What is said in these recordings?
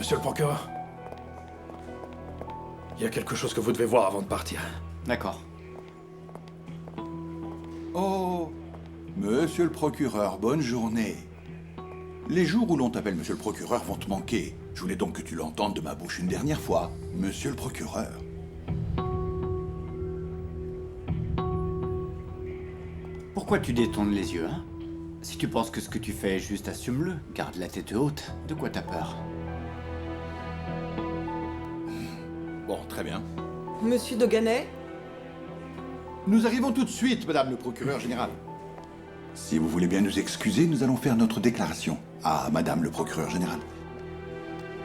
Monsieur le procureur, il y a quelque chose que vous devez voir avant de partir. D'accord. Oh, monsieur le procureur, bonne journée. Les jours où l'on t'appelle monsieur le procureur vont te manquer. Je voulais donc que tu l'entendes de ma bouche une dernière fois. Monsieur le procureur. Pourquoi tu détournes les yeux, hein? Si tu penses que ce que tu fais est juste, assume-le. Garde la tête haute. De quoi t'as peur? Bon, très bien. Monsieur Doganet? Nous arrivons tout de suite, madame le procureur général. Si vous voulez bien nous excuser, nous allons faire notre déclaration. Ah, madame le procureur général.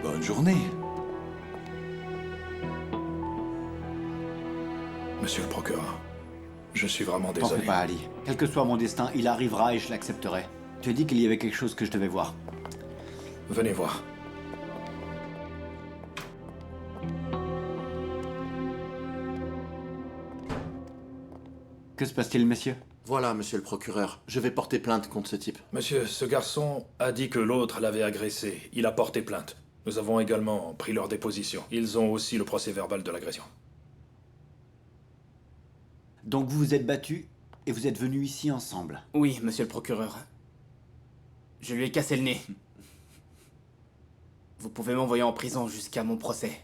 Bonne journée. Monsieur le procureur, je suis vraiment T'en fais désolé. pas, Ali. Quel que soit mon destin, il arrivera et je l'accepterai. Tu as dit qu'il y avait quelque chose que je devais voir. Venez voir. Que se passe-t-il, messieurs? Voilà, monsieur le procureur, je vais porter plainte contre ce type. Monsieur, ce garçon a dit que l'autre l'avait agressé. Il a porté plainte. Nous avons également pris leur déposition. Ils ont aussi le procès-verbal de l'agression. Donc vous vous êtes battus et vous êtes venus ici ensemble. Oui, monsieur le procureur. Je lui ai cassé le nez. Vous pouvez m'envoyer en prison jusqu'à mon procès.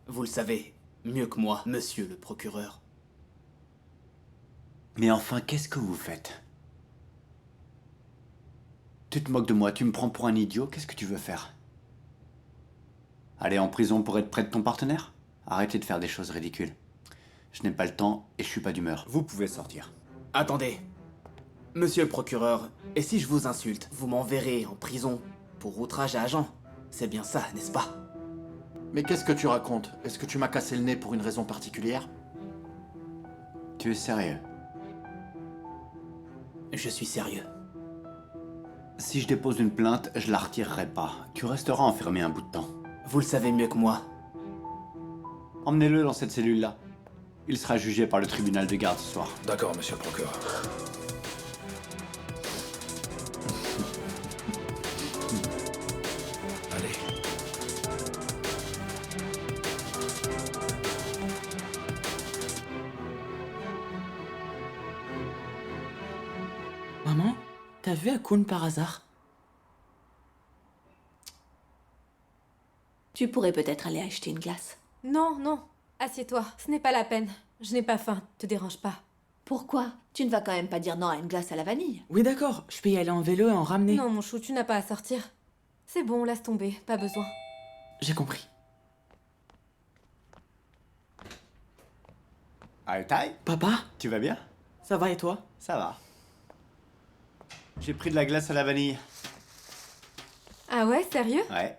Vous le savez mieux que moi, monsieur le procureur. Mais enfin, qu'est-ce que vous faites? Tu te moques de moi, tu me prends pour un idiot, qu'est-ce que tu veux faire? Aller en prison pour être près de ton partenaire? Arrêtez de faire des choses ridicules. Je n'ai pas le temps et je suis pas d'humeur. Vous pouvez sortir. Attendez. Monsieur le procureur, et si je vous insulte, vous m'enverrez en prison pour outrage à agent? C'est bien ça, n'est-ce pas? Mais qu'est-ce que tu racontes? Est-ce que tu m'as cassé le nez pour une raison particulière? Tu es sérieux? Je suis sérieux. Si je dépose une plainte, je la retirerai pas. Tu resteras enfermé un bout de temps. Vous le savez mieux que moi. Emmenez-le dans cette cellule-là. Il sera jugé par le tribunal de garde ce soir. D'accord, monsieur le procureur. Allez. Maman, t'as vu Akun par hasard? Tu pourrais peut-être aller acheter une glace. Non, non. Assieds-toi. Ce n'est pas la peine. Je n'ai pas faim. Te dérange pas. Pourquoi? Tu ne vas quand même pas dire non à une glace à la vanille. Oui, d'accord, je peux y aller en vélo et en ramener. Non, mon chou, tu n'as pas à sortir. C'est bon, laisse tomber. Pas besoin. J'ai compris. Aïe, Papa, tu vas bien? ça va et toi? Ça va. J'ai pris de la glace à la vanille. Ah ouais, sérieux? Ouais.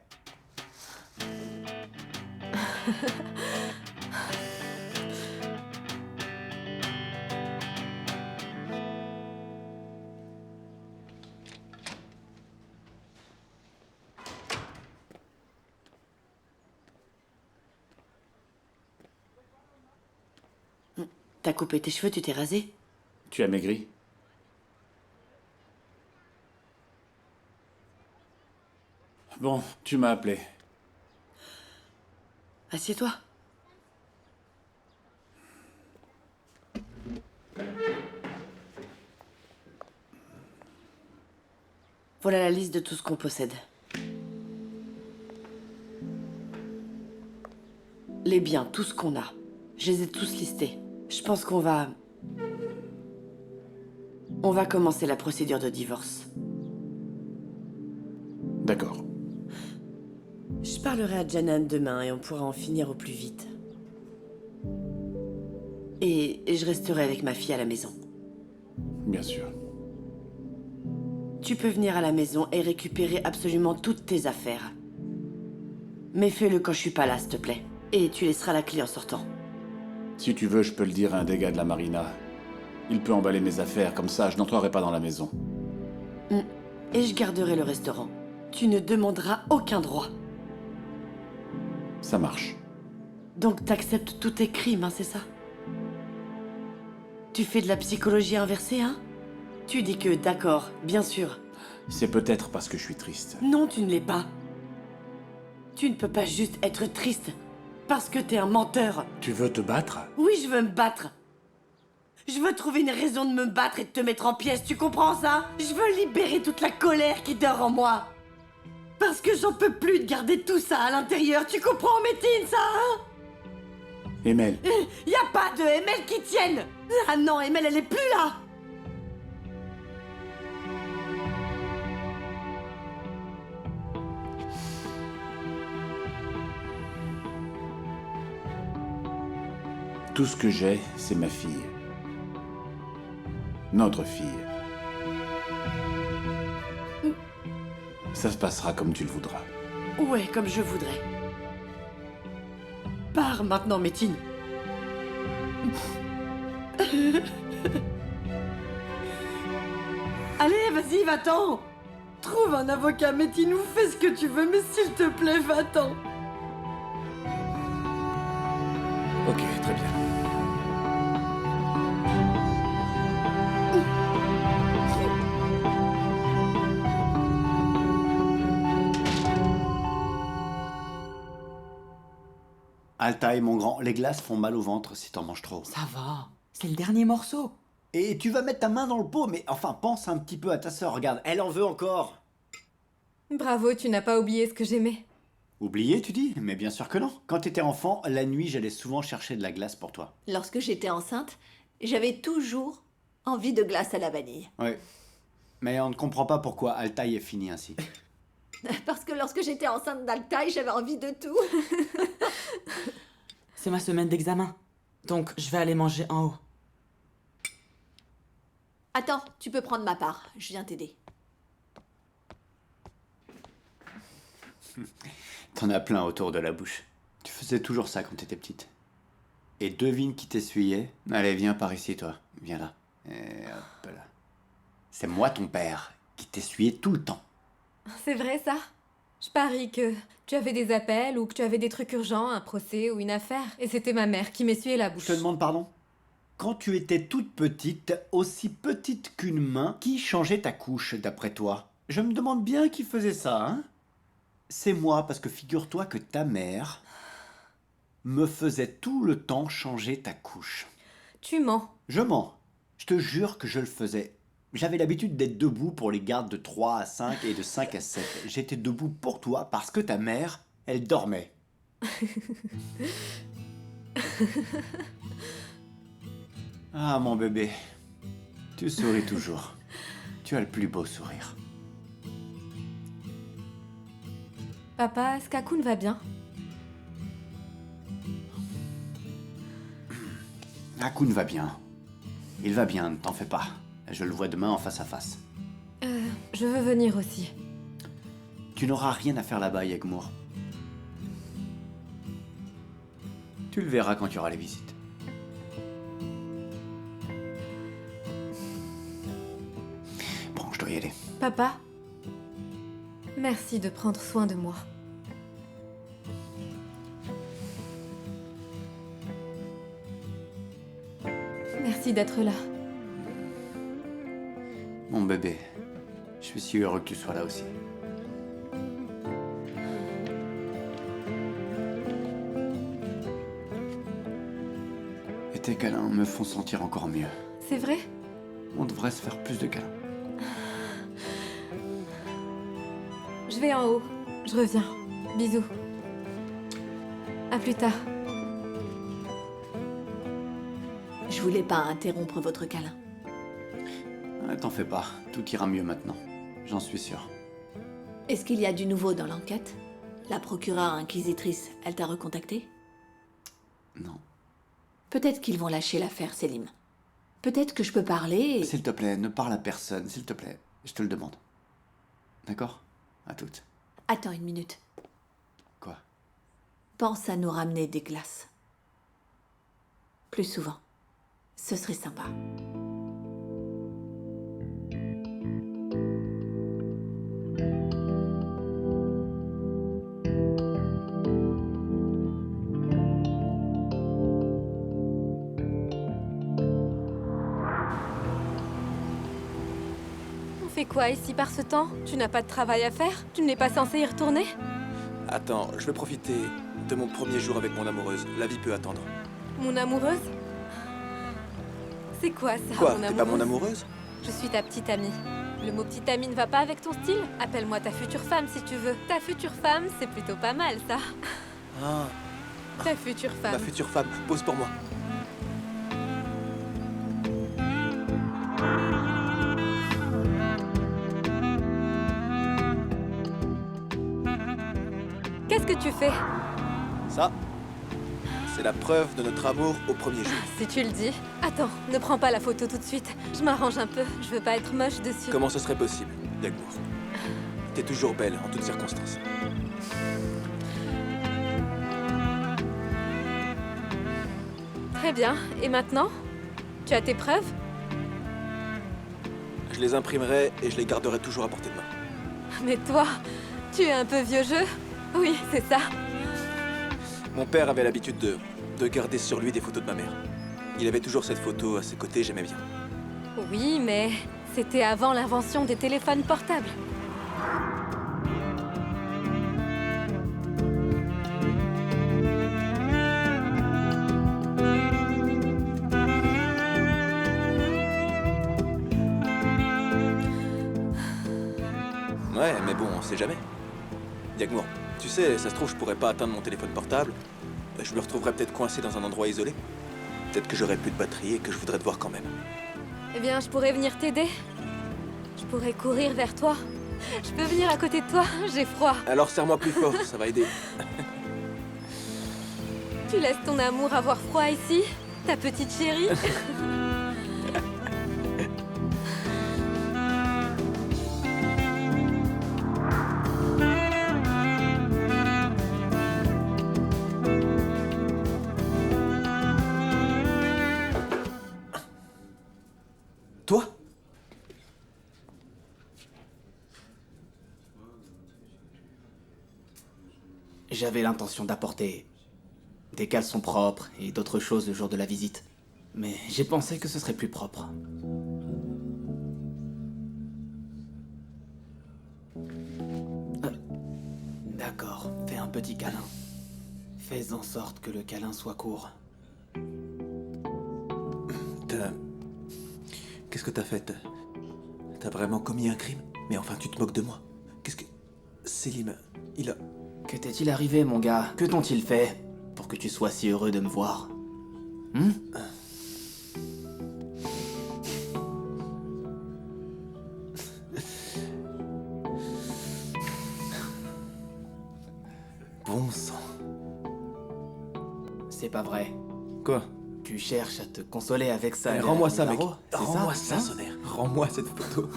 T'as coupé tes cheveux, tu t'es rasé? Tu as maigri? Bon, tu m'as appelé. Assieds-toi. Voilà la liste de tout ce qu'on possède. Les biens, tout ce qu'on a. Je les ai tous listés. Je pense qu'on va... On va commencer la procédure de divorce. D'accord. Je parlerai à Janan demain et on pourra en finir au plus vite. Et je resterai avec ma fille à la maison. Bien sûr. Tu peux venir à la maison et récupérer absolument toutes tes affaires. Mais fais-le quand je suis pas là, s'il te plaît. Et tu laisseras la clé en sortant. Si tu veux, je peux le dire à un des gars de la marina. Il peut emballer mes affaires, comme ça je n'entrerai pas dans la maison. Et je garderai le restaurant. Tu ne demanderas aucun droit. Ça marche. Donc t'acceptes tous tes crimes, hein, c'est ça? Tu fais de la psychologie inversée, hein? Tu dis que d'accord, bien sûr. C'est peut-être parce que je suis triste. Non, tu ne l'es pas. Tu ne peux pas juste être triste parce que t'es un menteur. Tu veux te battre? Oui, je veux me battre. Je veux trouver une raison de me battre et de te mettre en pièces, tu comprends ça? Je veux libérer toute la colère qui dort en moi. Parce que j'en peux plus de garder tout ça à l'intérieur, tu comprends, Métine, ça, hein? Emel, Y a pas de Emel qui tienne. Ah non, Emel, elle est plus là. tout ce que j'ai, c'est ma fille. Notre fille. Ça se passera comme tu le voudras. Ouais, comme je voudrais. Pars maintenant, Métine. Allez, vas-y, va-t'en. Trouve un avocat, Métine, ou fais ce que tu veux, mais s'il te plaît, va-t'en. Ok, très bien. Altaï, mon grand, les glaces font mal au ventre si t'en manges trop. Ça va, c'est le dernier morceau. Et tu vas mettre ta main dans le pot, mais enfin, pense un petit peu à ta sœur, regarde, elle en veut encore. Bravo, tu n'as pas oublié ce que j'aimais. Oublié, tu dis? Mais bien sûr que non. Quand t'étais enfant, la nuit, j'allais souvent chercher de la glace pour toi. Lorsque j'étais enceinte, j'avais toujours envie de glace à la vanille. Oui. Mais on ne comprend pas pourquoi Altaï est fini ainsi. Parce que lorsque j'étais enceinte d'Altaï, j'avais envie de tout. C'est ma semaine d'examen. Donc, je vais aller manger en haut. Attends, tu peux prendre ma part. Je viens t'aider. T'en as plein autour de la bouche. Tu faisais toujours ça quand t'étais petite. Et devine qui t'essuyait. Allez, viens par ici, toi. Viens là. Et hop là. C'est moi ton père qui t'essuyait tout le temps. C'est vrai ça? Je parie que tu avais des appels ou que tu avais des trucs urgents, un procès ou une affaire. Et c'était ma mère qui m'essuyait la bouche. Je te demande pardon? Quand tu étais toute petite, aussi petite qu'une main, qui changeait ta couche d'après toi? Je me demande bien qui faisait ça, hein? C'est moi, parce que figure-toi que ta mère me faisait tout le temps changer ta couche. Tu mens. Je mens. Je te jure que je le faisais. J'avais l'habitude d'être debout pour les gardes de 3 à 5 et de 5 à 7. J'étais debout pour toi parce que ta mère, elle dormait. Ah, mon bébé. Tu souris toujours. Tu as le plus beau sourire. Papa, est-ce qu'Akun va bien? Akun va bien. Il va bien, ne t'en fais pas. Je le vois demain en face à face. Je veux venir aussi. Tu n'auras rien à faire là-bas, Yegmour. Tu le verras quand tu auras les visites. Bon, je dois y aller. Papa, merci de prendre soin de moi. Merci d'être là. Mon bébé, je suis si heureux que tu sois là aussi. Et tes câlins me font sentir encore mieux. C'est vrai? On devrait se faire plus de câlins. Je vais en haut. Je reviens. Bisous. À plus tard. Je voulais pas interrompre votre câlin. Ah, t'en fais pas, tout ira mieux maintenant. J'en suis sûr. Est-ce qu'il y a du nouveau dans l'enquête? La procureure inquisitrice, elle t'a recontacté? Non. Peut-être qu'ils vont lâcher l'affaire, Selim. Peut-être que je peux parler et... S'il te plaît, ne parle à personne, s'il te plaît. Je te le demande. D'accord? À toutes. Attends une minute. Quoi? Pense à nous ramener des glaces. Plus souvent. Ce serait sympa. On fait quoi ici par ce temps? Tu n'as pas de travail à faire? Tu n'es pas censé y retourner? Attends, je vais profiter de mon premier jour avec mon amoureuse. La vie peut attendre. Mon amoureuse? C'est quoi ça, Quoi, mon t'es amoureuse? pas mon amoureuse? Je suis ta petite amie. Le mot petite amie ne va pas avec ton style? Appelle-moi ta future femme si tu veux. Ta future femme, c'est plutôt pas mal, ça. Ah, Ta future femme. ma future femme, pose pour moi. Qu'est-ce que tu fais? Ça, c'est la preuve de notre amour au premier jour. Si tu le dis. Attends, ne prends pas la photo tout de suite. Je m'arrange un peu. Je veux pas être moche dessus. Comment ce serait possible, Dagmar? T'es toujours belle en toutes circonstances. Très bien. Et maintenant? Tu as tes preuves? Je les imprimerai et je les garderai toujours à portée de main. Mais toi, tu es un peu vieux jeu? Oui, c'est ça. Mon père avait l'habitude de garder sur lui des photos de ma mère. Il avait toujours cette photo à ses côtés, j'aimais bien. Oui, mais c'était avant l'invention des téléphones portables. Ouais, mais bon, on sait jamais. Dagmar, tu sais, ça se trouve, je pourrais pas atteindre mon téléphone portable. Je me retrouverais peut-être coincé dans un endroit isolé. Peut-être que j'aurais plus de batterie et que je voudrais te voir quand même. Eh bien, je pourrais venir t'aider. Je pourrais courir vers toi. Je peux venir à côté de toi, j'ai froid. Alors serre-moi plus fort, ça va aider. Tu laisses ton amour avoir froid ici, ta petite chérie. Toi? J'avais l'intention d'apporter des caleçons propres et d'autres choses le jour de la visite. Mais j'ai pensé que ce serait plus propre. D'accord, fais un petit câlin. Fais en sorte que le câlin soit court. Qu'est-ce que t'as fait? T'as vraiment commis un crime? Mais enfin, tu te moques de moi. Qu'est-ce que... Selim, il a... Que t'est-il arrivé, mon gars? Que t'ont-ils fait pour que tu sois si heureux de me voir? Bon sang. C'est pas vrai. Quoi? Tu cherches à te consoler avec ça. Rends-moi ça, mec. C'est Rends-moi ça, ça, Sonneur. Rends-moi cette photo.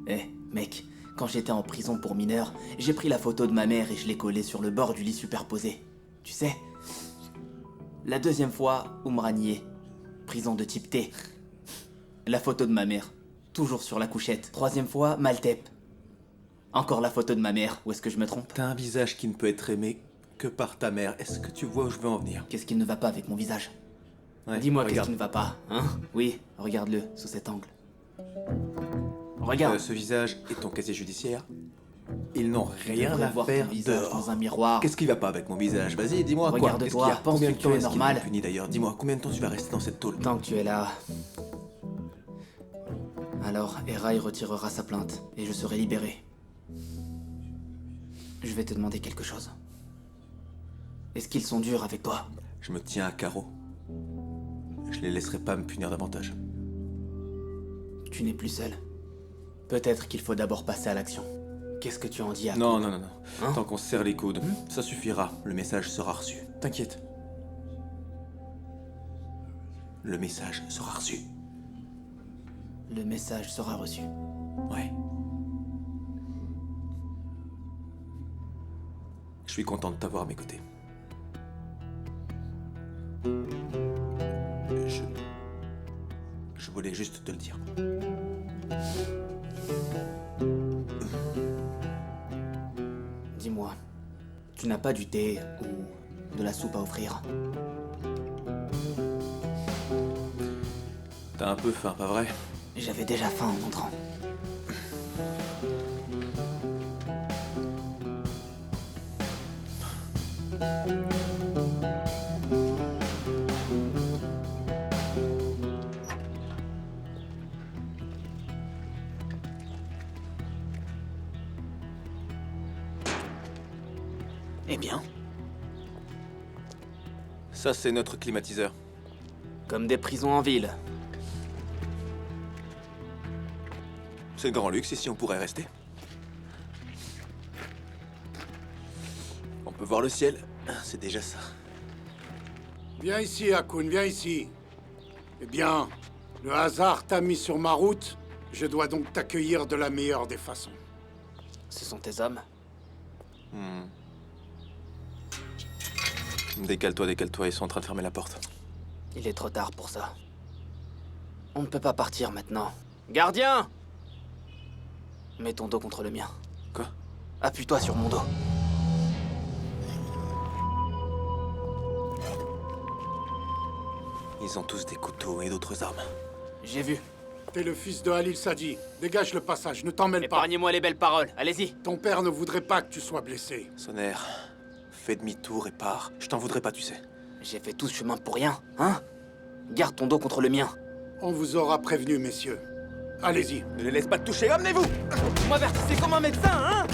Eh, mec, quand j'étais en prison pour mineur, j'ai pris la photo de ma mère et je l'ai collée sur le bord du lit superposé. Tu sais? La deuxième fois, Oumranié, prison de type T. La photo de ma mère, toujours sur la couchette. Troisième fois, Maltep. Encore la photo de ma mère, où est-ce que je me trompe? T'as un visage qui ne peut être aimé que par ta mère. Est-ce que tu vois où je veux en venir? Qu'est-ce qui ne va pas avec mon visage? Ouais, Dis-moi qu'est-ce regarde. qui ne va pas, hein? Oui, regarde-le, sous cet angle. Regarde. Ce visage et ton casier judiciaire, ils n'ont rien devrais à voir faire ton visage dehors. dans un miroir. Qu'est-ce qui va pas avec mon visage? Vas-y, dis-moi quoi. Regarde-toi, Qu'est-ce qu'il y a? pense Combien que de tu temps es est-ce qu'ils normal? m'ont puni d'ailleurs? Dis-moi, combien de temps tu vas rester dans cette tôle? Tant que tu es là... Alors, Eraï retirera sa plainte, et je serai libéré. Je vais te demander quelque chose. Est-ce qu'ils sont durs avec toi? Je me tiens à carreau. Je les laisserai pas me punir davantage. Tu n'es plus seul. Peut-être qu'il faut d'abord passer à l'action. Qu'est-ce que tu en dis à... Non. Hein? Tant qu'on se serre les coudes, ça suffira. Le message sera reçu. T'inquiète. Le message sera reçu. Le message sera reçu. Ouais. Je suis content de t'avoir à mes côtés. Je voulais juste te le dire. Dis-moi, tu n'as pas du thé ou de la soupe à offrir? T'as un peu faim, pas vrai? J'avais déjà faim en entrant. Eh bien, Ça, c'est notre climatiseur. comme des prisons en ville. C'est le grand luxe ici, on pourrait rester. On peut voir le ciel, c'est déjà ça. Viens ici, Hakun, viens ici. Eh bien, le hasard t'a mis sur ma route. Je dois donc t'accueillir de la meilleure des façons. Ce sont tes hommes. Décale-toi, ils sont en train de fermer la porte. Il est trop tard pour ça. On ne peut pas partir maintenant. Gardien! Mets ton dos contre le mien. Quoi? Appuie-toi sur mon dos. Ils ont tous des couteaux et d'autres armes. J'ai vu. T'es le fils de Halil Sadi. Dégage le passage, ne t'en mêle pas. Épargnez-moi les belles paroles, allez-y. Ton père ne voudrait pas que tu sois blessé. Sonner, fais demi-tour et pars. Je t'en voudrais pas, tu sais. J'ai fait tout ce chemin pour rien, hein? Garde ton dos contre le mien. On vous aura prévenu, messieurs. Allez-y. Ne les laisse pas te toucher, amenez-vous! Vous m'avertissez comme un médecin, hein?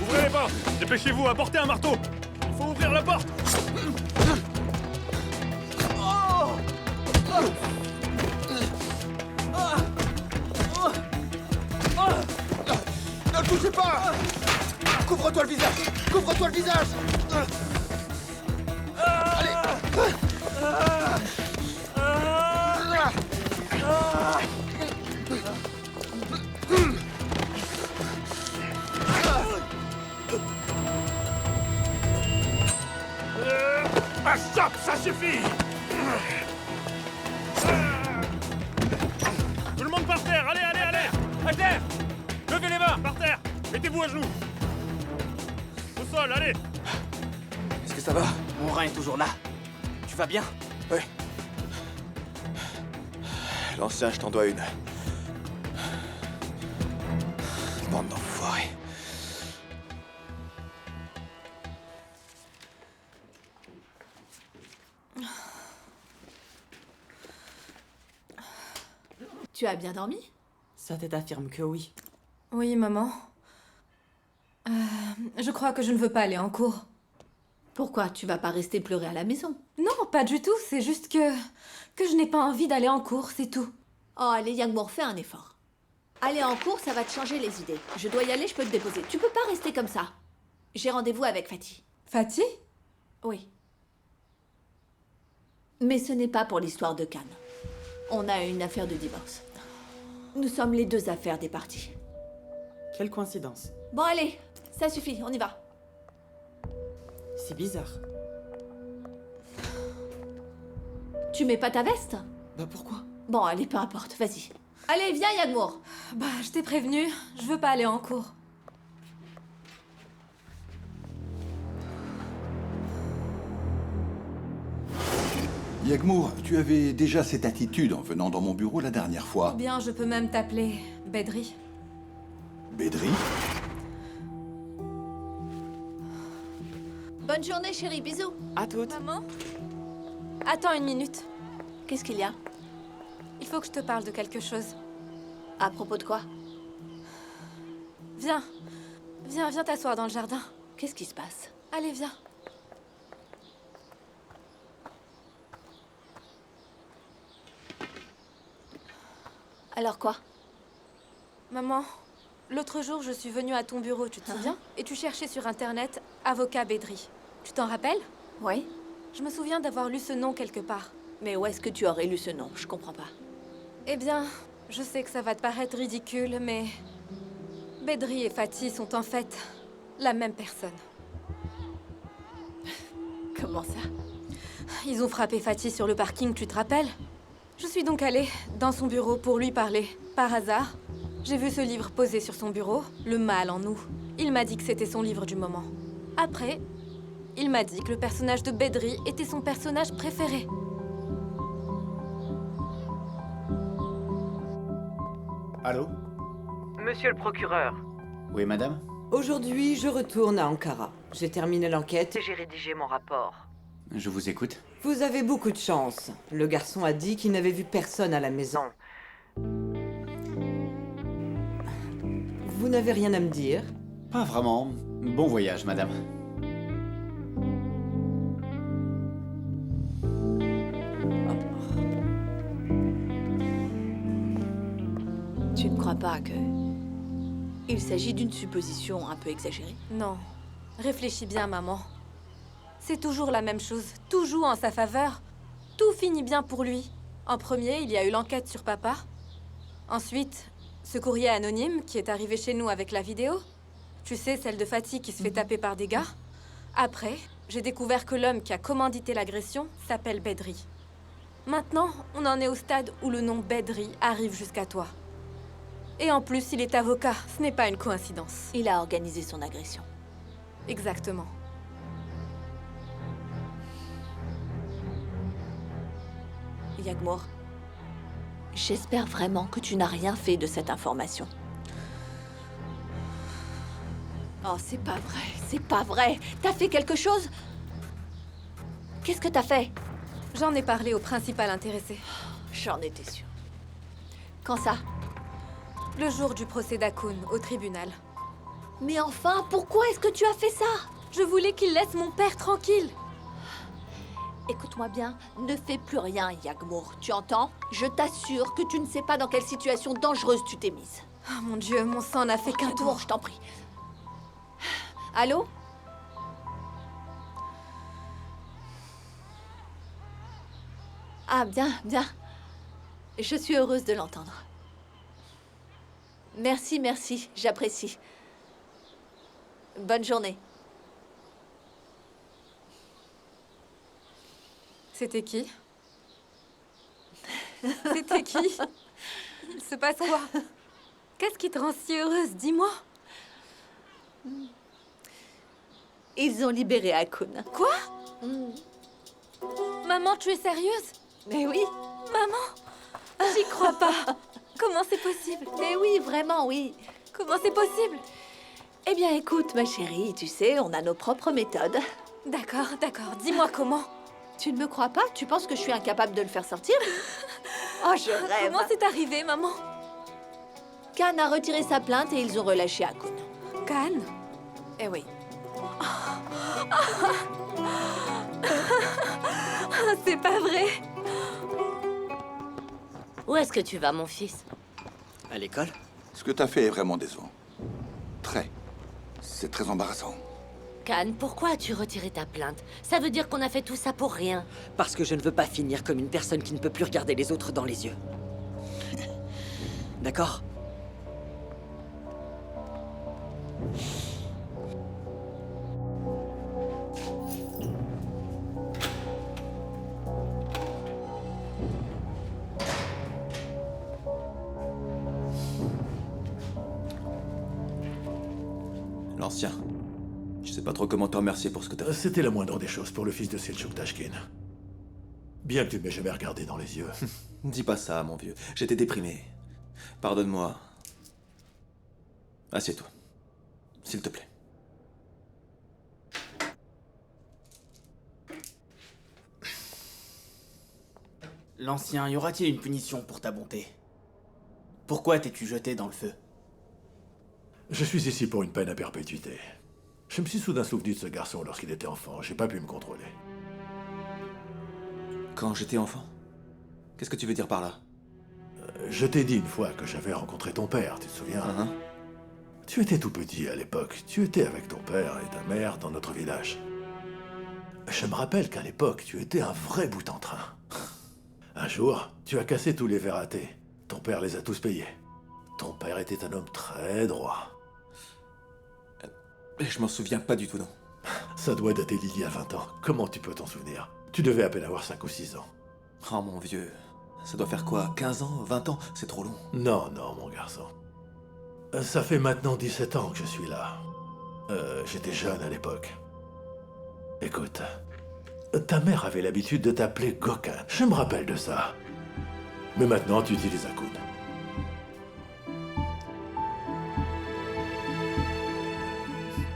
Ouvrez les portes! Dépêchez-vous, apportez un marteau! Il faut ouvrir la porte! Ne touchez pas! Couvre-toi le visage! Couvre-toi le visage! Ah, stop! Ça suffit! Tout le monde par terre! Allez! À terre! Levez les mains! Par terre! Mettez-vous à genoux! Au sol, allez! Est-ce que ça va? Mon rein est toujours là. Tu vas bien? Oui. L'ancien, je t'en dois une. Bande d'enfoirés. Tu as bien dormi? Sa tête affirme que oui. Oui, maman. Je crois que je ne veux pas aller en cours. Pourquoi? Tu vas pas rester pleurer à la maison? Non, pas du tout. C'est juste que je n'ai pas envie d'aller en cours, c'est tout. Oh, allez, Yagmour, fais un effort. Aller en cours, ça va te changer les idées. Je dois y aller, je peux te déposer. Tu peux pas rester comme ça. J'ai rendez-vous avec Fatih. Fatih? Oui. Mais ce n'est pas pour l'histoire de Cannes. On a une affaire de divorce. Nous sommes les deux affaires des parties. Quelle coïncidence. Bon, allez, ça suffit, on y va. C'est bizarre. Tu mets pas ta veste? Bah pourquoi? Bon, allez, peu importe, vas-y. Allez, viens, Yagmour. Bah, je t'ai prévenu. Je veux pas aller en cours. Yagmour, tu avais déjà cette attitude en venant dans mon bureau la dernière fois. Bien, je peux même t'appeler Bedri. Bédri? Bonne journée, chérie, bisous. À toutes. Maman? Attends une minute. Qu'est-ce qu'il y a? Il faut que je te parle de quelque chose. À propos de quoi? Viens. Viens t'asseoir dans le jardin. Qu'est-ce qui se passe? Allez, viens. Alors quoi? Maman, l'autre jour, je suis venue à ton bureau, tu te souviens? Et tu cherchais sur Internet « avocat Bedri ». Tu t'en rappelles? Oui. Je me souviens d'avoir lu ce nom quelque part. Mais où est-ce que tu aurais lu ce nom? Je comprends pas. Eh bien, je sais que ça va te paraître ridicule, mais... Bedri et Fatih sont en fait la même personne. Comment ça? Ils ont frappé Fatih sur le parking, tu te rappelles? Je suis donc allée dans son bureau pour lui parler. Par hasard, j'ai vu ce livre posé sur son bureau, Le mal en nous. Il m'a dit que c'était son livre du moment. Après, il m'a dit que le personnage de Bedri était son personnage préféré. Allô? Monsieur le procureur, Oui, madame? Aujourd'hui, je retourne à Ankara. J'ai terminé l'enquête et j'ai rédigé mon rapport. Je vous écoute. Vous avez beaucoup de chance. Le garçon a dit qu'il n'avait vu personne à la maison. Vous n'avez rien à me dire? Pas vraiment. Bon voyage, madame. Tu ne crois pas que... il s'agit d'une supposition un peu exagérée? Non. Réfléchis bien, maman. C'est toujours la même chose, tout joue en sa faveur. Tout finit bien pour lui. En premier, il y a eu l'enquête sur papa. Ensuite, ce courrier anonyme qui est arrivé chez nous avec la vidéo. Tu sais, celle de Fatih qui se fait taper par des gars. Après, j'ai découvert que l'homme qui a commandité l'agression s'appelle Bedri. Maintenant, on en est au stade où le nom Bedri arrive jusqu'à toi. Et en plus, il est avocat, ce n'est pas une coïncidence. Il a organisé son agression. Exactement. Yagmour, j'espère vraiment que tu n'as rien fait de cette information. Oh, c'est pas vrai, c'est pas vrai. T'as fait quelque chose? Qu'est-ce que t'as fait? J'en ai parlé au principal intéressé. J'en étais sûre. Quand ça? Le jour du procès d'Akun, au tribunal. Mais enfin, pourquoi est-ce que tu as fait ça? Je voulais qu'il laisse mon père tranquille. Écoute-moi bien, ne fais plus rien, Yagmour. Tu entends? Je t'assure que tu ne sais pas dans quelle situation dangereuse tu t'es mise. Oh mon Dieu, mon sang n'a fait qu'un tour. Je t'en prie. Allô? Ah, bien, bien. Je suis heureuse de l'entendre. Merci, merci, j'apprécie. Bonne journée. C'était qui? C'était qui? Il se passe quoi? Qu'est-ce qui te rend si heureuse? Dis-moi. Ils ont libéré Akun. Quoi? Maman, tu es sérieuse? Mais oui. Maman, j'y crois pas. Comment c'est possible? Mais oui, vraiment, oui. Comment c'est possible? Eh bien, écoute, ma chérie, tu sais, on a nos propres méthodes. D'accord, d'accord. Dis-moi comment. Tu ne me crois pas? Tu penses que je suis incapable de le faire sortir? Oh, je rêve. Comment c'est arrivé, maman? Khan a retiré sa plainte et ils ont relâché Akun. Khan? Eh oui. C'est pas vrai. Où est-ce que tu vas, mon fils? À l'école? Ce que t'as fait est vraiment décevant. Très. C'est très embarrassant. Khan, pourquoi as-tu retiré ta plainte? Ça veut dire qu'on a fait tout ça pour rien. Parce que je ne veux pas finir comme une personne qui ne peut plus regarder les autres dans les yeux. D'accord? L'ancien. Je sais pas trop comment te remercier pour ce que t'as fait. C'était la moindre des choses pour le fils de Selçuk Tashkin. Bien que tu ne m'aies jamais regardé dans les yeux. Dis pas ça, mon vieux. J'étais déprimé. Pardonne-moi. Assieds-toi. S'il te plaît. L'ancien, y aura-t-il une punition pour ta bonté? Pourquoi t'es-tu jeté dans le feu? Je suis ici pour une peine à perpétuité. Je me suis soudain souvenu de ce garçon lorsqu'il était enfant. J'ai pas pu me contrôler. Quand j'étais enfant? Qu'est-ce que tu veux dire par là? Je t'ai dit une fois que j'avais rencontré ton père, tu te souviens? Tu étais tout petit à l'époque. Tu étais avec ton père et ta mère dans notre village. Je me rappelle qu'à l'époque, tu étais un vrai bout en train. Un jour, tu as cassé tous les verres à thé. Ton père les a tous payés. Ton père était un homme très droit. Je m'en souviens pas du tout, non. Ça doit dater d'il y a 20 ans. Comment tu peux t'en souvenir? Tu devais à peine avoir 5 ou 6 ans. Oh mon vieux, ça doit faire quoi? 15 ans? 20 ans? C'est trop long. Non, non, mon garçon. Ça fait maintenant 17 ans que je suis là. J'étais jeune à l'époque. Écoute, ta mère avait l'habitude de t'appeler Gokhan. Je me rappelle de ça. Mais maintenant, tu utilises Akun.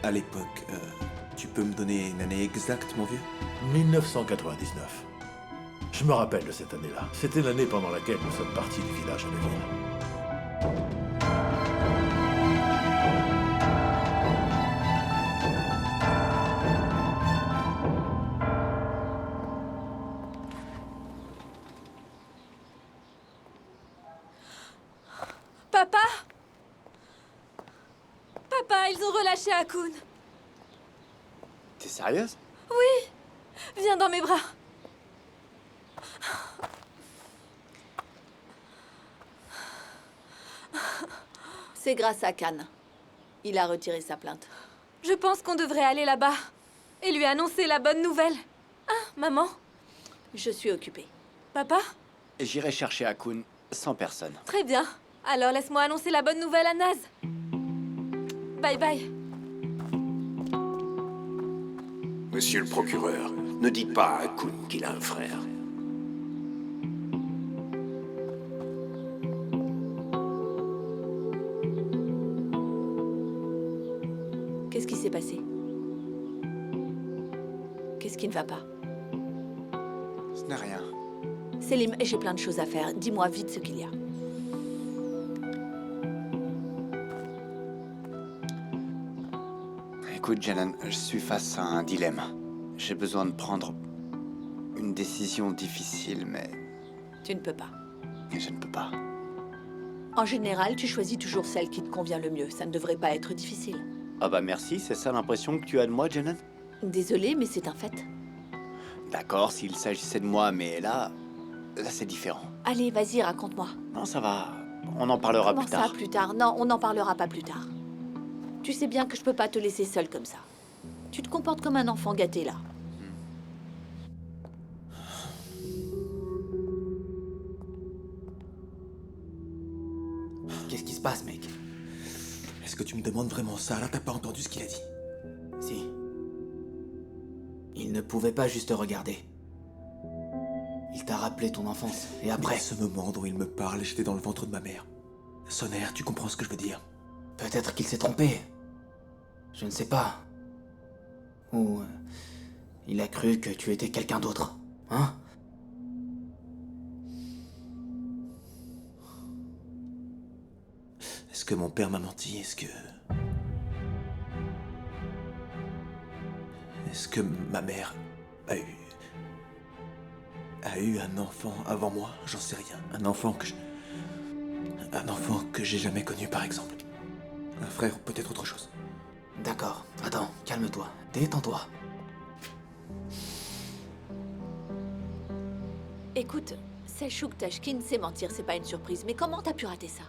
À l'époque, tu peux me donner une année exacte, mon vieux? 1999. Je me rappelle de cette année-là. C'était l'année pendant laquelle nous sommes partis du village à la ville. Papa? Papa, ils ont relâché Akun. T'es sérieuse? Oui. Viens dans mes bras. C'est grâce à Khan. Il a retiré sa plainte. Je pense qu'on devrait aller là-bas et lui annoncer la bonne nouvelle. Hein, maman? Je suis occupée. Papa? J'irai chercher Akun sans personne. Très bien. Alors laisse-moi annoncer la bonne nouvelle à Naz. Bye bye. Monsieur le procureur, ne dites pas à Akun qu'il a un frère. Qu'est-ce qui s'est passé? Qu'est-ce qui ne va pas? Ce n'est rien. Selim, j'ai plein de choses à faire. Dis-moi vite ce qu'il y a. Écoute, Janan, je suis face à un dilemme. J'ai besoin de prendre une décision difficile, mais Tu ne peux pas. je ne peux pas. En général, tu choisis toujours celle qui te convient le mieux. Ça ne devrait pas être difficile. Ah bah merci, c'est ça l'impression que tu as de moi, Janan? Désolée, mais c'est un fait. D'accord, s'il s'agissait de moi, mais là c'est différent. Allez, vas-y, raconte-moi. Non, ça va. On en parlera Comment plus tard. ça, plus tard? Non, on n'en parlera pas plus tard. Tu sais bien que je peux pas te laisser seule comme ça. Tu te comportes comme un enfant gâté, là. Qu'est-ce qui se passe, mec? Est-ce que tu me demandes vraiment ça? Là, t'as pas entendu ce qu'il a dit? Si. Il ne pouvait pas juste te regarder. Il t'a rappelé ton enfance. Et après... Mais à ce moment dont il me parle, j'étais dans le ventre de ma mère. Sonner, tu comprends ce que je veux dire? Peut-être qu'il s'est trompé. Je ne sais pas. Ou... il a cru que tu étais quelqu'un d'autre. Hein? Est-ce que mon père m'a menti? Est-ce que ma mère a eu un enfant avant moi? J'en sais rien. Un enfant que j'ai jamais connu, par exemple. Un frère ou peut-être autre chose. D'accord. Attends, calme-toi. Détends-toi. Écoute, Selçuk Tashkin sait mentir, c'est pas une surprise. Mais comment t'as pu rater ça?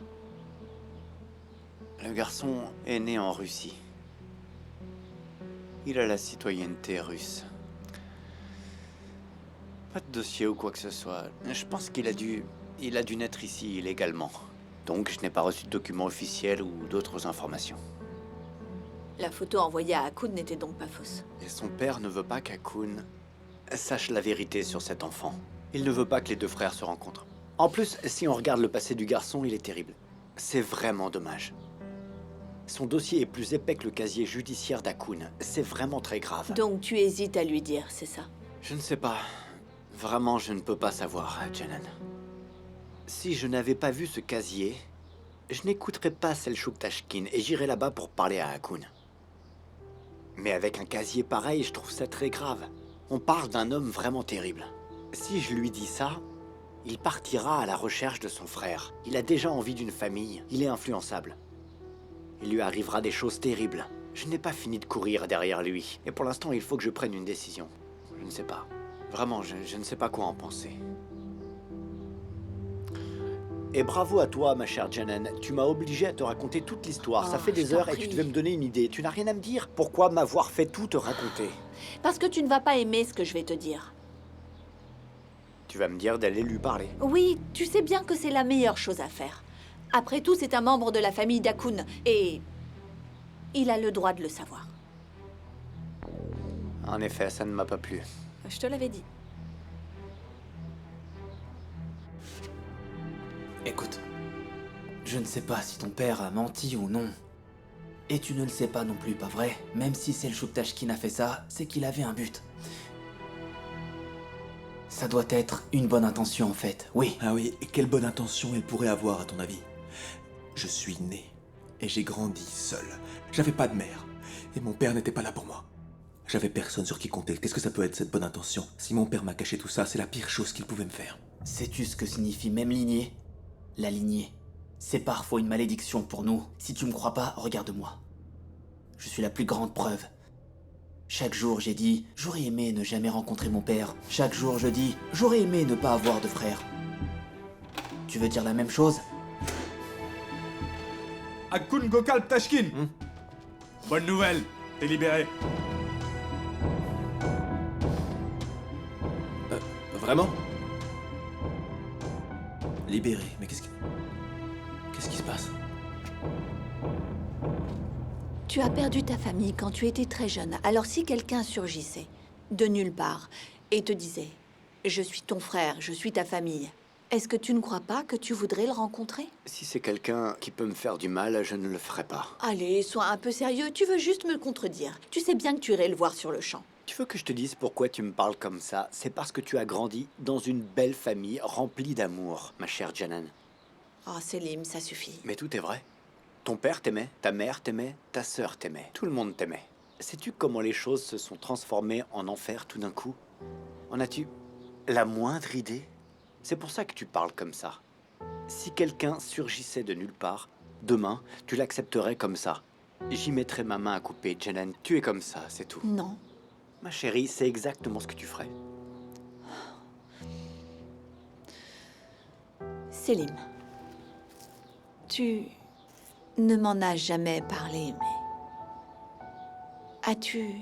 Le garçon est né en Russie. Il a la citoyenneté russe. Pas de dossier ou quoi que ce soit. Je pense qu'il a dû naître ici illégalement. Donc je n'ai pas reçu de documents officiels ou d'autres informations. La photo envoyée à Akun n'était donc pas fausse. Et son père ne veut pas qu'Akun sache la vérité sur cet enfant. Il ne veut pas que les deux frères se rencontrent. En plus, si on regarde le passé du garçon, il est terrible. C'est vraiment dommage. Son dossier est plus épais que le casier judiciaire d'Akun. C'est vraiment très grave. Donc tu hésites à lui dire, c'est ça? Je ne sais pas. Vraiment, je ne peux pas savoir, Janan. Si je n'avais pas vu ce casier, je n'écouterais pas Selçuk Tashkin et j'irais là-bas pour parler à Akun. Mais avec un casier pareil, je trouve ça très grave. On parle d'un homme vraiment terrible. Si je lui dis ça, il partira à la recherche de son frère. Il a déjà envie d'une famille. Il est influençable. Il lui arrivera des choses terribles. Je n'ai pas fini de courir derrière lui. Et pour l'instant, il faut que je prenne une décision. Je ne sais pas. Vraiment, je ne sais pas quoi en penser. Et bravo à toi, ma chère Janan. Tu m'as obligé à te raconter toute l'histoire. Ça fait des heures et tu devais me donner une idée. Tu n'as rien à me dire? Pourquoi m'avoir fait tout te raconter? Parce que tu ne vas pas aimer ce que je vais te dire. Tu vas me dire d'aller lui parler. Oui, tu sais bien que c'est la meilleure chose à faire. Après tout, c'est un membre de la famille d'Akun. Et... il a le droit de le savoir. En effet, ça ne m'a pas plu. Je te l'avais dit. Écoute, je ne sais pas si ton père a menti ou non. Et tu ne le sais pas non plus, pas vrai? Même si c'est le Chouktashkin a fait ça, c'est qu'il avait un but. Ça doit être une bonne intention en fait, oui. Ah oui, et quelle bonne intention elle pourrait avoir à ton avis? Je suis né et j'ai grandi seul. J'avais pas de mère et mon père n'était pas là pour moi. J'avais personne sur qui compter. Qu'est-ce que ça peut être cette bonne intention? Si mon père m'a caché tout ça, c'est la pire chose qu'il pouvait me faire. Sais-tu ce que signifie même lignée? La lignée, c'est parfois une malédiction pour nous. Si tu me crois pas, regarde-moi. Je suis la plus grande preuve. Chaque jour, j'ai dit, j'aurais aimé ne jamais rencontrer mon père. Chaque jour, je dis, j'aurais aimé ne pas avoir de frère. Tu veux dire la même chose? Akun Gokal Ptashkin. Bonne nouvelle, t'es libéré. Vraiment? Libéré, mais qu'est-ce qui se passe? Tu as perdu ta famille quand tu étais très jeune. Alors si quelqu'un surgissait, de nulle part, et te disait « Je suis ton frère, je suis ta famille », est-ce que tu ne crois pas que tu voudrais le rencontrer? Si c'est quelqu'un qui peut me faire du mal, je ne le ferai pas. Allez, sois un peu sérieux, tu veux juste me le contredire. Tu sais bien que tu irais le voir sur le champ. Tu veux que je te dise pourquoi tu me parles comme ça? C'est parce que tu as grandi dans une belle famille remplie d'amour, ma chère Janan. Oh, Selim, ça suffit. Mais tout est vrai. Ton père t'aimait, ta mère t'aimait, ta sœur t'aimait. Tout le monde t'aimait. Sais-tu comment les choses se sont transformées en enfer tout d'un coup? En as-tu la moindre idée? C'est pour ça que tu parles comme ça. Si quelqu'un surgissait de nulle part, demain, tu l'accepterais comme ça. J'y mettrais ma main à couper. Janan, tu es comme ça, c'est tout. Non. Ma chérie, c'est exactement ce que tu ferais. Selim, tu ne m'en as jamais parlé, mais as-tu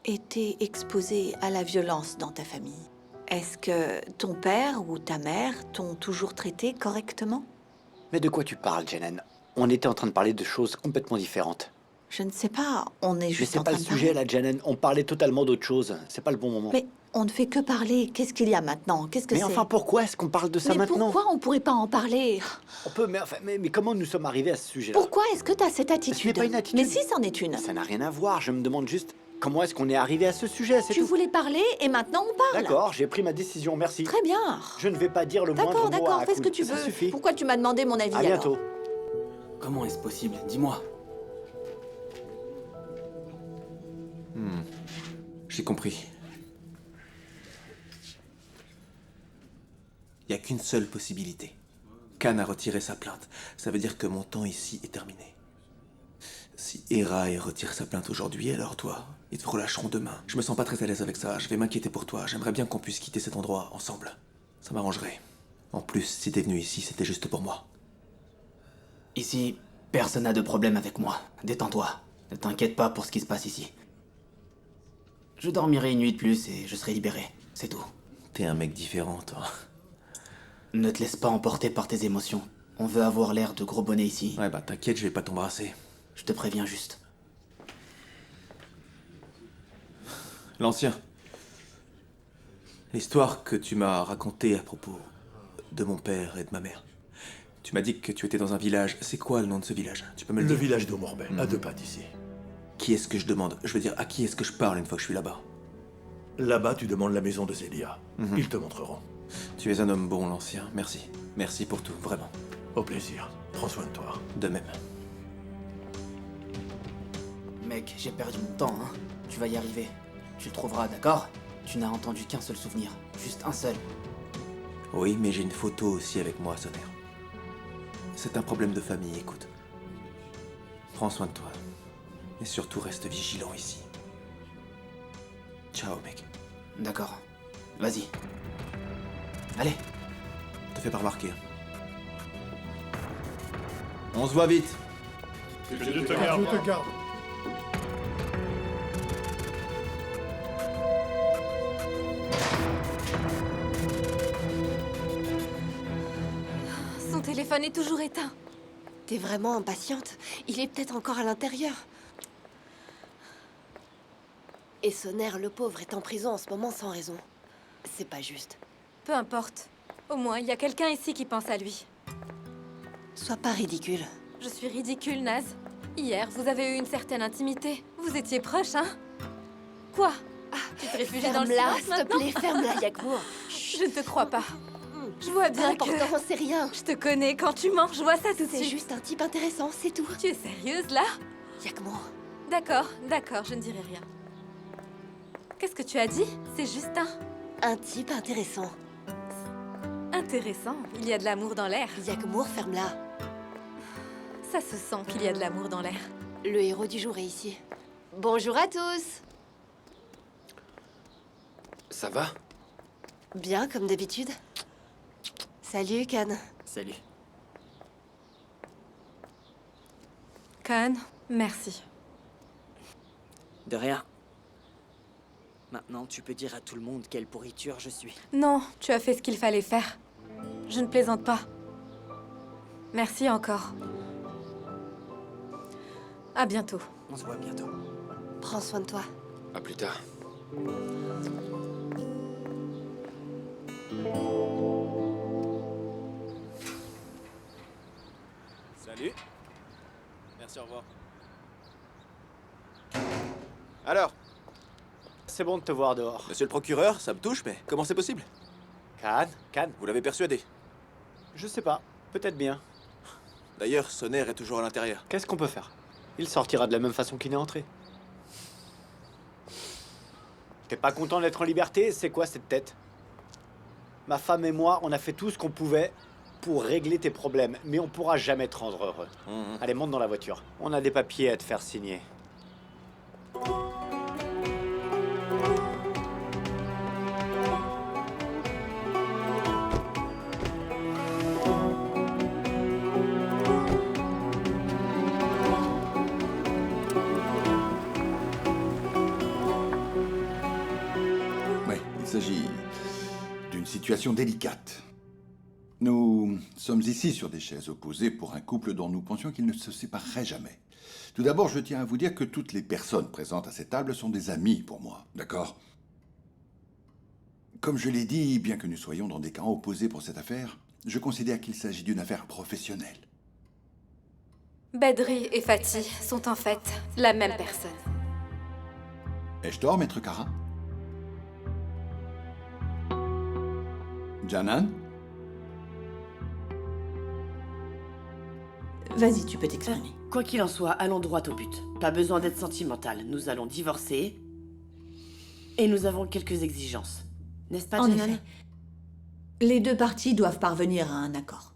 été exposé à la violence dans ta famille? Est-ce que ton père ou ta mère t'ont toujours traité correctement? Mais de quoi tu parles, Janan? On était en train de parler de choses complètement différentes. Je ne sais pas, on est Mais juste c'est en pas train le de sujet, parler. là, Janan. On parlait totalement d'autre chose. C'est pas le bon moment. Mais on ne fait que parler. Qu'est-ce qu'il y a maintenant? Qu'est-ce que c'est? Mais enfin, pourquoi est-ce qu'on parle de ça Mais maintenant? pourquoi on pourrait pas en parler? On peut, mais, enfin, mais comment nous sommes arrivés à ce sujet-là? Pourquoi est-ce que t'as cette attitude? Ce n'est pas une attitude. Mais si, c'en est une. Ça n'a rien à voir. Je me demande juste comment est-ce qu'on est arrivé à ce sujet, c'est Tu tout. voulais parler et maintenant on parle. D'accord, j'ai pris ma décision, merci. Très bien. Je ne vais pas dire le moindre mot D'accord, à d'accord, fais ce que Akun. tu Ça veux. suffit. Pourquoi tu m'as demandé mon avis À alors? bientôt. Comment est-ce possible? Dis-moi. J'ai compris. Il n'y a qu'une seule possibilité. Khan a retiré sa plainte. Ça veut dire que mon temps ici est terminé. Si Eraï retire sa plainte aujourd'hui, alors toi, ils te relâcheront demain. Je me sens pas très à l'aise avec ça. Je vais m'inquiéter pour toi. J'aimerais bien qu'on puisse quitter cet endroit ensemble. Ça m'arrangerait. En plus, si t'es venu ici, c'était juste pour moi. Ici, personne n'a de problème avec moi. Détends-toi. Ne t'inquiète pas pour ce qui se passe ici. Je dormirai une nuit de plus et je serai libéré. C'est tout. T'es un mec différent, toi. Ne te laisse pas emporter par tes émotions. On veut avoir l'air de gros bonnets ici. Ouais, bah t'inquiète, je vais pas t'embrasser. Je te préviens juste. L'ancien. L'histoire que tu m'as racontée à propos de mon père et de ma mère. Tu m'as dit que tu étais dans un village. C'est quoi le nom de ce village? Tu peux me le dire? Le village d'Omorbel, à 2 pas d'ici. Qui est-ce que je demande? Je veux dire, à qui est-ce que je parle une fois que je suis là-bas? Là-bas, tu demandes la maison de Zélia. Ils te montreront. Tu es un homme bon, l'ancien. Merci. Merci pour tout, vraiment. Au plaisir. Prends soin de toi. De même. Mec, j'ai perdu mon temps, hein. Tu vas y arriver. Tu le trouveras, d'accord? Tu n'as entendu qu'un seul souvenir. Juste un seul. Oui, mais j'ai une photo aussi avec moi, Sonner. C'est un problème de famille, écoute. Prends soin de toi. Et surtout, reste vigilant ici. Ciao, mec. D'accord. Vas-y. Allez. Te fais pas remarquer. On se voit vite. Que Dieu te garde. Dieu te garde. Son téléphone est toujours éteint. T'es vraiment impatiente? Il est peut-être encore à l'intérieur. Et Sonner, le pauvre, est en prison en ce moment sans raison. C'est pas juste. Peu importe. Au moins, il y a quelqu'un ici qui pense à lui. Sois pas ridicule. Je suis ridicule, naze. Hier, vous avez eu une certaine intimité. Vous étiez proches, hein? Quoi? Ah, tu te réfugies dans le Ferme-la, silence s'il te maintenant? plaît, ferme-la, Yakmour. Je ne te crois pas. Je vois bien que... Pourtant, c'est rien. Je te connais, quand tu mens, je vois ça tout de C'est suite. juste un type intéressant, c'est tout. Tu es sérieuse, là? Yakmour. D'accord, d'accord, je ne dirai rien. Qu'est-ce que tu as dit? C'est juste un type intéressant. Intéressant, il y a de l'amour dans l'air. Yakmour, ferme-la. Ça se sent qu'il y a de l'amour dans l'air. Le héros du jour est ici. Bonjour à tous. Ça va? Bien, comme d'habitude. Salut, Khan. Salut. Khan, merci. De rien. Maintenant, tu peux dire à tout le monde quelle pourriture je suis. Non, tu as fait ce qu'il fallait faire. Je ne plaisante pas. Merci encore. À bientôt. On se voit bientôt. Prends soin de toi. À plus tard. Salut. Merci, au revoir. Alors? C'est bon de te voir dehors. Monsieur le procureur, ça me touche, mais comment c'est possible? Khan, Vous l'avez persuadé. je sais pas. Peut-être bien. D'ailleurs, Sonner est toujours à l'intérieur. Qu'est-ce qu'on peut faire? Il sortira de la même façon qu'il est entré. T'es pas content d'être en liberté? C'est quoi cette tête? Ma femme et moi, on a fait tout ce qu'on pouvait pour régler tes problèmes, mais on pourra jamais te rendre heureux. Allez, monte dans la voiture. On a des papiers à te faire signer. Oui, il s'agit d'une situation délicate. Nous sommes ici sur des chaises opposées pour un couple dont nous pensions qu'il ne se séparerait jamais. Tout d'abord, je tiens à vous dire que toutes les personnes présentes à cette table sont des amis pour moi, d'accord? Comme je l'ai dit, bien que nous soyons dans des camps opposés pour cette affaire, je considère qu'il s'agit d'une affaire professionnelle. Bedri et Fatih sont en fait la même personne. Ai-je tort, maître Kara? Janan? Vas-y, tu peux t'exprimer. Quoi qu'il en soit, allons droit au but. Pas besoin d'être sentimental. Nous allons divorcer. Et nous avons quelques exigences. N'est-ce pas, En Janan? effet. Les deux parties doivent parvenir à un accord.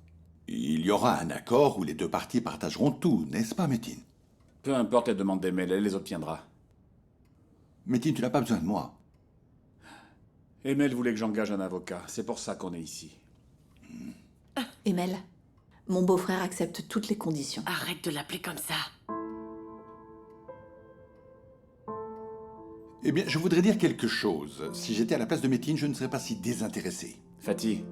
Il y aura un accord où les deux parties partageront tout, n'est-ce pas, Métin? Peu importe les demandes d'Emel, elle les obtiendra. Métin, tu n'as pas besoin de moi. Emel voulait que j'engage un avocat, c'est pour ça qu'on est ici. Emel, mon beau-frère accepte toutes les conditions. Arrête de l'appeler comme ça. Eh bien, je voudrais dire quelque chose. Si j'étais à la place de Métin, je ne serais pas si désintéressé. Fatih,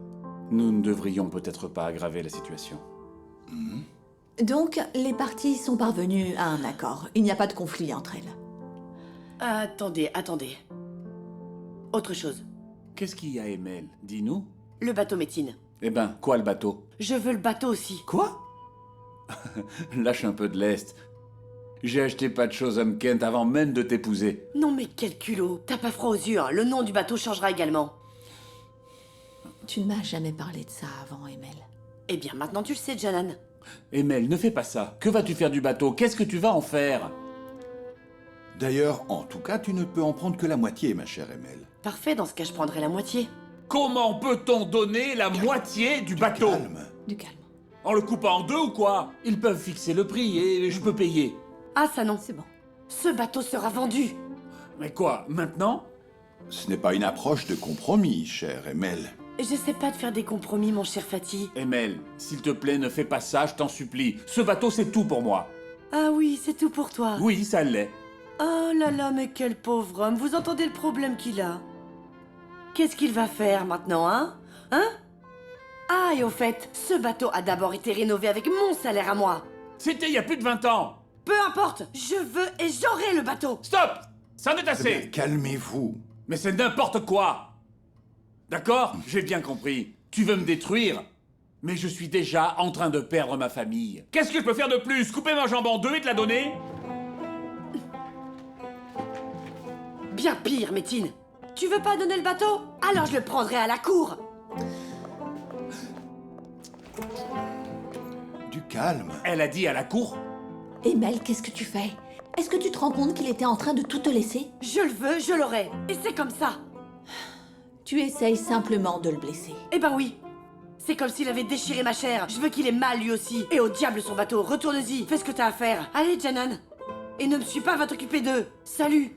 nous ne devrions peut-être pas aggraver la situation. Donc, les parties sont parvenues à un accord. Il n'y a pas de conflit entre elles. Attendez. Autre chose. Qu'est-ce qu'il y a, Emel? Dis-nous. Le bateau Métine. Eh ben, quoi le bateau? Je veux le bateau aussi. Quoi? Lâche un peu de lest. J'ai acheté pas de choses à Mkent avant même de t'épouser. Non mais quel culot. T'as pas froid aux yeux, hein. Le nom du bateau changera également. Tu ne m'as jamais parlé de ça avant, Emel. Eh bien, maintenant tu le sais, Janan. Emel, ne fais pas ça. Que vas-tu faire du bateau? Qu'est-ce que tu vas en faire? D'ailleurs, en tout cas, tu ne peux en prendre que la moitié, ma chère Emel. Parfait, dans ce cas, je prendrai la moitié. Comment peut-on donner la moitié du bateau? Du calme. En le coupant en deux ou quoi? Ils peuvent fixer le prix et je peux payer. Ah, ça non. C'est bon. Ce bateau sera vendu. Mais quoi, maintenant? Ce n'est pas une approche de compromis, chère Emel. Je sais pas de faire des compromis, mon cher Fatih. Emel, s'il te plaît, ne fais pas ça, je t'en supplie. Ce bateau, c'est tout pour moi. Ah oui, c'est tout pour toi. Oui, ça l'est. Oh là là, mais quel pauvre homme. Vous entendez le problème qu'il a? Qu'est-ce qu'il va faire maintenant, hein? Ah, et au fait, ce bateau a d'abord été rénové avec mon salaire à moi. C'était il y a plus de 20 ans. Peu importe, je veux et j'aurai le bateau. Stop! Ça en est assez. Mais calmez-vous. Mais c'est n'importe quoi. D'accord? J'ai bien compris. Tu veux me détruire? Mais je suis déjà en train de perdre ma famille. Qu'est-ce que je peux faire de plus? Couper ma jambe en deux et te la donner? Bien pire, Métine. Tu veux pas donner le bateau? Alors je le prendrai à la cour. Du calme. Elle a dit à la cour? Emel, qu'est-ce que tu fais? Est-ce que tu te rends compte qu'il était en train de tout te laisser? Je le veux, je l'aurai. Et c'est comme ça. Tu essayes simplement de le blesser. Eh ben oui. C'est comme s'il avait déchiré ma chair. Je veux qu'il ait mal lui aussi. Et au diable son bateau, retourne-y. Fais ce que t'as à faire. Allez, Janan. Et ne me suis pas, va t'occuper d'eux. Salut.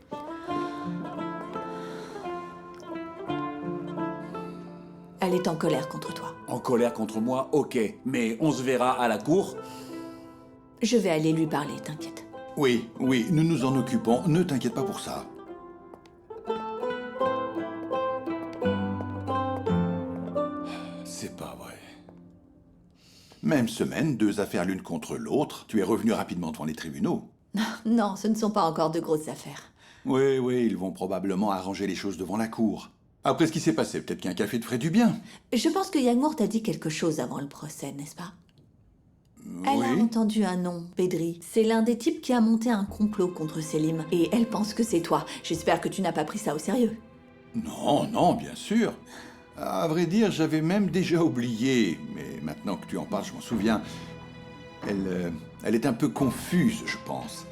Elle est en colère contre toi. En colère contre moi, ok. Mais on se verra à la cour? Je vais aller lui parler, t'inquiète. Oui, oui, nous nous en occupons. Ne t'inquiète pas pour ça. C'est pas vrai. Même semaine, 2 affaires l'une contre l'autre. Tu es revenu rapidement devant les tribunaux. Non, ce ne sont pas encore de grosses affaires. Oui, oui, ils vont probablement arranger les choses devant la cour. Après ce qui s'est passé, peut-être qu'un café te ferait du bien. Je pense que Yagmour t'a dit quelque chose avant le procès, n'est-ce pas? Elle a entendu un nom, Bedri. C'est l'un des types qui a monté un complot contre Selim. Et elle pense que c'est toi. J'espère que tu n'as pas pris ça au sérieux. Non, non, bien sûr. À vrai dire, j'avais même déjà oublié. Mais maintenant que tu en parles, je m'en souviens. Elle est un peu confuse, je pense.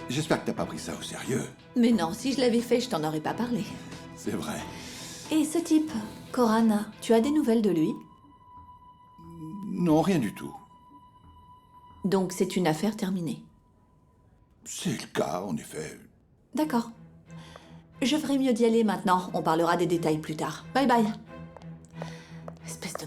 J'espère que t'as pas pris ça au sérieux. Mais non, si je l'avais fait, je t'en aurais pas parlé. C'est vrai. Et ce type, Koran, tu as des nouvelles de lui? Non, rien du tout. Donc c'est une affaire terminée. C'est le cas, en effet. D'accord. Je ferai mieux d'y aller maintenant. On parlera des détails plus tard. Bye bye. Espèce de